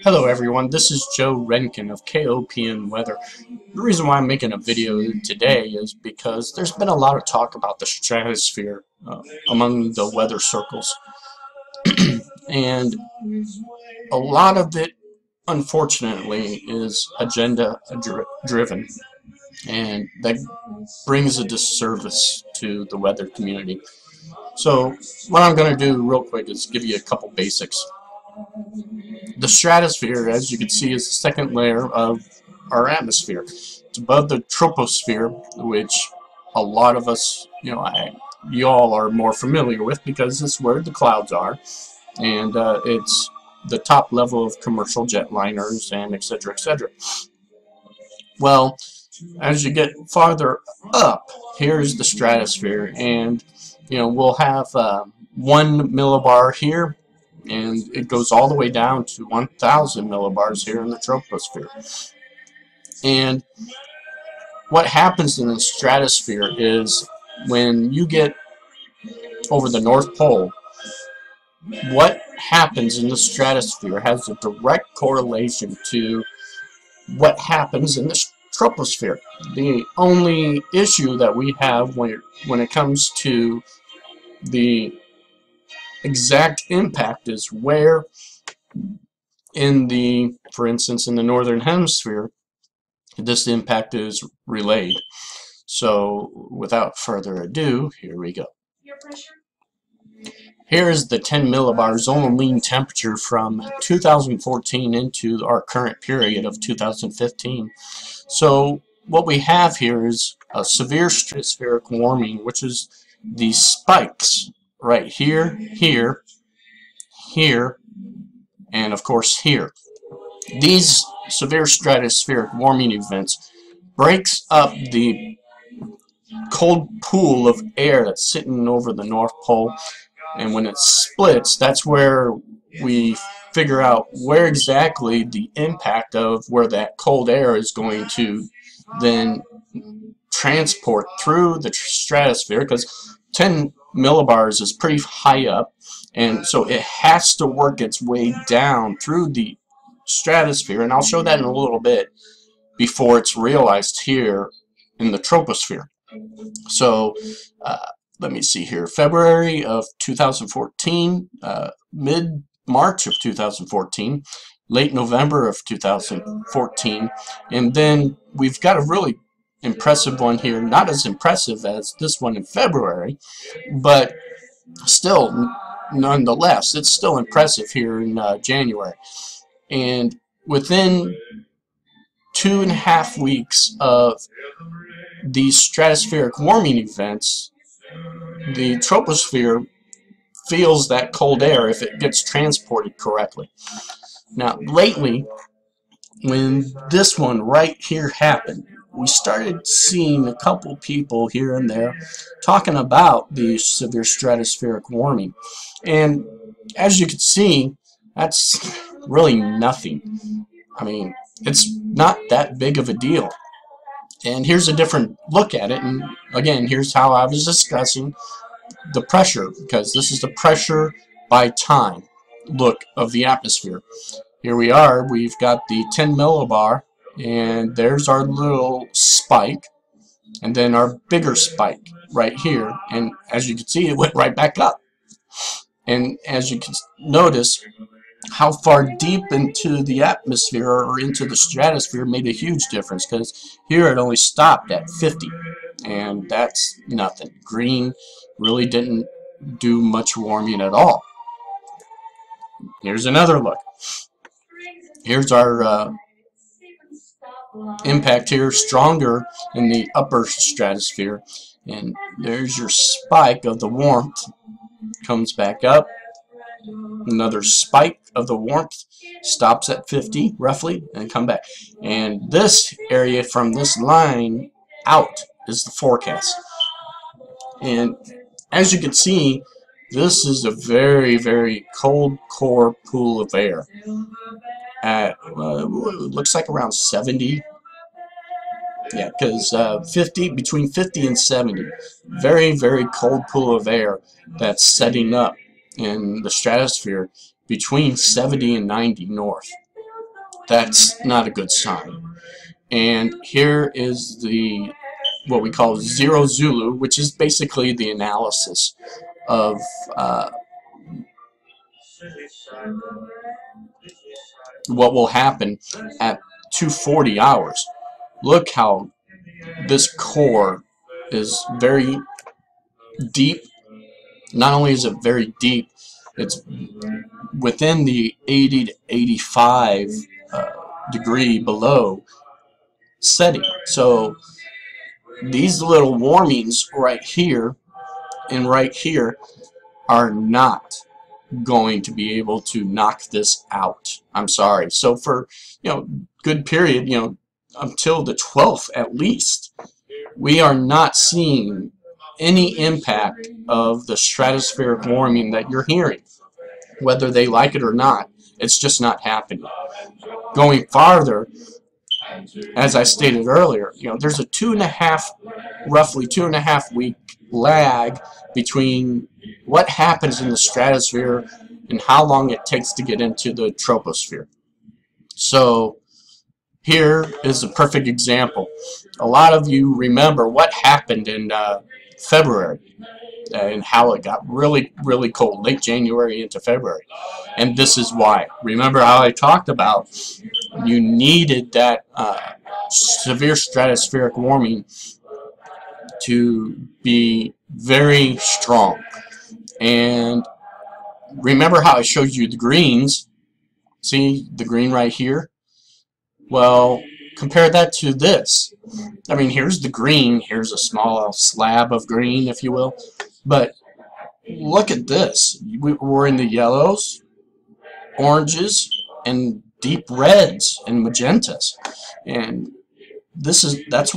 Hello everyone, this is Joe Renkin of KOPN Weather. The reason why I'm making a video today is because there's been a lot of talk about the stratosphere among the weather circles. And a lot of it, unfortunately, is agenda driven. And that brings a disservice to the weather community. So what I'm going to do real quick is give you a couple basics. The stratosphere, as you can see, is the second layer of our atmosphere. It's above the troposphere, which a lot of us, y'all are more familiar with because it's where the clouds are, and it's the top level of commercial jetliners and etc. etc. Well, as you get farther up, here's the stratosphere, and we'll have 1 millibar here, and it goes all the way down to 1,000 millibars here in the troposphere. And what happens in the stratosphere is when you get over the North Pole, what happens in the stratosphere has a direct correlation to what happens in the troposphere. The only issue that we have when it comes to the exact impact is where for instance, in the northern hemisphere, this impact is relayed. So without further ado, here we go. Here is the 10 millibar zonal mean temperature from 2014 into our current period of 2015. So what we have here is a severe stratospheric warming, which is these spikes right here, here, here, and of course here. These severe stratospheric warming events breaks up the cold pool of air that's sitting over the North Pole, and when it splits, that's where we figure out where exactly the impact of where that cold air is going to then transport through the stratosphere, because 10 millibars is pretty high up, and so it has to work its way down through the stratosphere, and I'll show that in a little bit, before it's realized here in the troposphere. So let me see here, February of 2014, mid-March of 2014, late November of 2014, and then we've got a really impressive one here, not as impressive as this one in February, but still, nonetheless, it's still impressive here in January. And within 2.5 weeks of these stratospheric warming events, the troposphere feels that cold air if it gets transported correctly. Now, lately, when this one right here happened, we started seeing a couple people here and there talking about the severe stratospheric warming. And as you can see, that's really nothing. I mean, it's not that big of a deal. And here's a different look at it. And again, here's how I was discussing the pressure, because this is the pressure by time look of the atmosphere. Here we are, we've got the 10 millibar, and there's our little spike, and then our bigger spike right here, and as you can see, it went right back up. And as you can notice, how far deep into the atmosphere or into the stratosphere made a huge difference, because here it only stopped at 50, and that's nothing. Green really didn't do much warming at all. Here's another look. Here's our impact here, stronger in the upper stratosphere, and there's your spike of the warmth, comes back up, another spike of the warmth, stops at 50 roughly, and come back. And this area from this line out is the forecast. And as you can see, this is a very, very cold core pool of air at looks like around 70. Yeah, because between 50 and 70, very, very cold pool of air that's setting up in the stratosphere between 70 and 90 north. that's not a good sign. And here is the what we call Zero Zulu, which is basically the analysis of what will happen at 240 hours. Look how this core is very deep. Not only is it very deep, it's within the 80 to 85 degree below setting. So these little warmings right here and right here are not going to be able to knock this out. I'm sorry. So for, good period, until the 12th at least, we are not seeing any impact of the stratospheric warming that you're hearing. Whether they like it or not, it's just not happening. Going farther, as I stated earlier, there's a roughly 2.5 week lag between what happens in the stratosphere and how long it takes to get into the troposphere. So here is a perfect example. A lot of you remember what happened in February and how it got really, really cold, late January into February. And this is why. Remember how I talked about you needed that severe stratospheric warming to be very strong. And remember how I showed you the greens? See the green right here? Well, compare that to this. I mean, here's the green. Here's a small slab of green, if you will. But look at this. We're in the yellows, oranges, and deep reds and magentas. And that's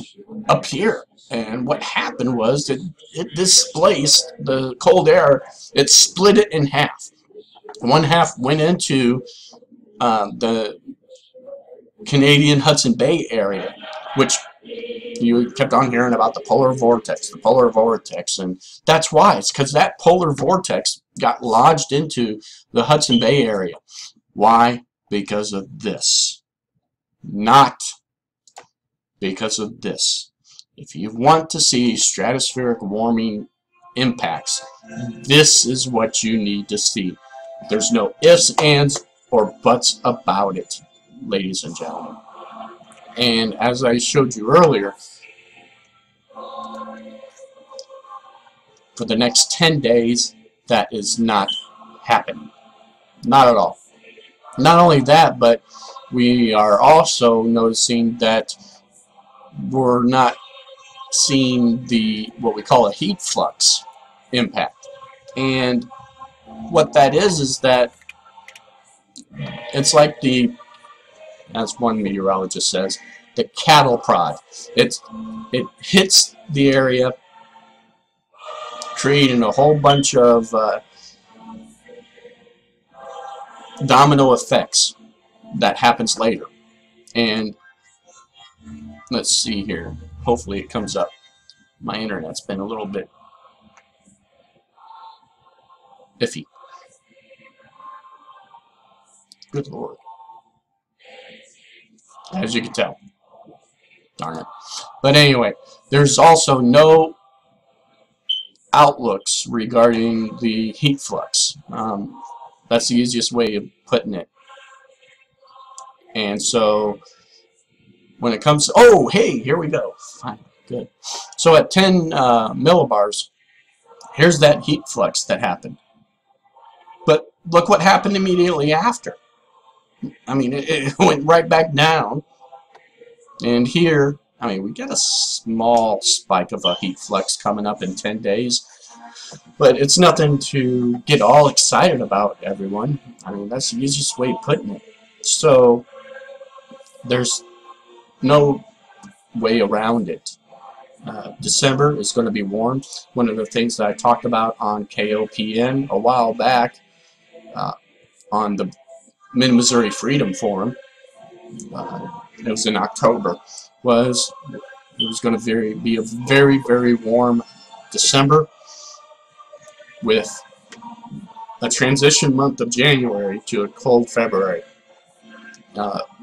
up here. And what happened was that it displaced the cold air. It split it in half. One half went into the Canadian Hudson Bay area, which you kept on hearing about the polar vortex, and that's why. It's because that polar vortex got lodged into the Hudson Bay area. Why? Because of this. Not because of this. If you want to see stratospheric warming impacts, this is what you need to see. There's no ifs, ands, or buts about it, ladies and gentlemen. And as I showed you earlier, for the next 10 days, that is not happening. Not at all. Not only that, but we are also noticing that we're not seeing what we call a heat flux impact. And what that is that it's like as one meteorologist says, the cattle prod. It hits the area, creating a whole bunch of domino effects that happens later. And let's see here. Hopefully it comes up. My internet's been a little bit iffy. Good Lord. As you can tell. Darn it. But anyway, there's also no outlooks regarding the heat flux. That's the easiest way of putting it. And so when it comes to, oh, hey, here we go. Fine, good. So at 10 millibars, here's that heat flux that happened. But look what happened immediately after. I mean, it went right back down. And here, I mean, we get a small spike of a heat flux coming up in 10 days. But it's nothing to get all excited about, everyone. I mean, that's the easiest way of putting it. So there's no way around it. December is going to be warm. One of the things that I talked about on KOPN a while back on the Mid-Missouri Freedom Forum, it was in October, was it was going to be a very, very warm December with a transition month of January to a cold February.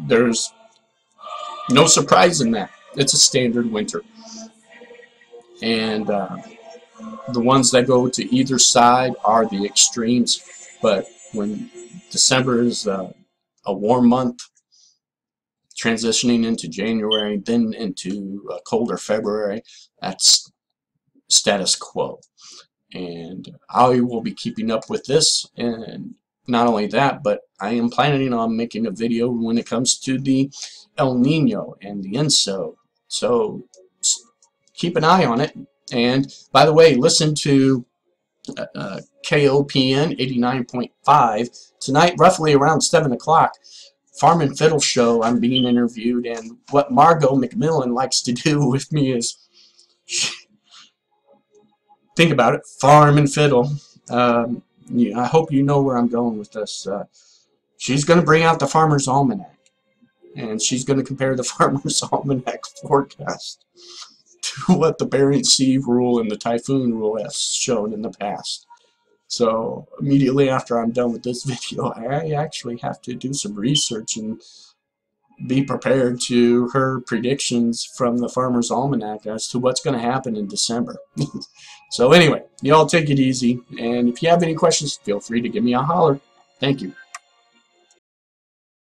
There's no surprise in that. It's a standard winter. And the ones that go to either side are the extremes. But when December is a warm month, transitioning into January, then into a colder February, that's status quo. And I will be keeping up with this, and not only that, but I am planning on making a video when it comes to the El Nino and the ENSO. So keep an eye on it. And by the way, listen to KOPN 89.5 tonight, roughly around 7 o'clock. Farm and Fiddle show. I'm being interviewed, and what Margot McMillan likes to do with me is, think about it, farm and fiddle. I hope you know where I'm going with this. She's going to bring out the Farmer's Almanac, and she's going to compare the Farmer's Almanac forecast to what the Bering Sea rule and the typhoon rule has shown in the past. So immediately after I'm done with this video, I actually have to do some research and be prepared to her predictions from the Farmer's Almanac as to what's going to happen in December. So anyway, y'all take it easy, and if you have any questions, feel free to give me a holler. Thank you.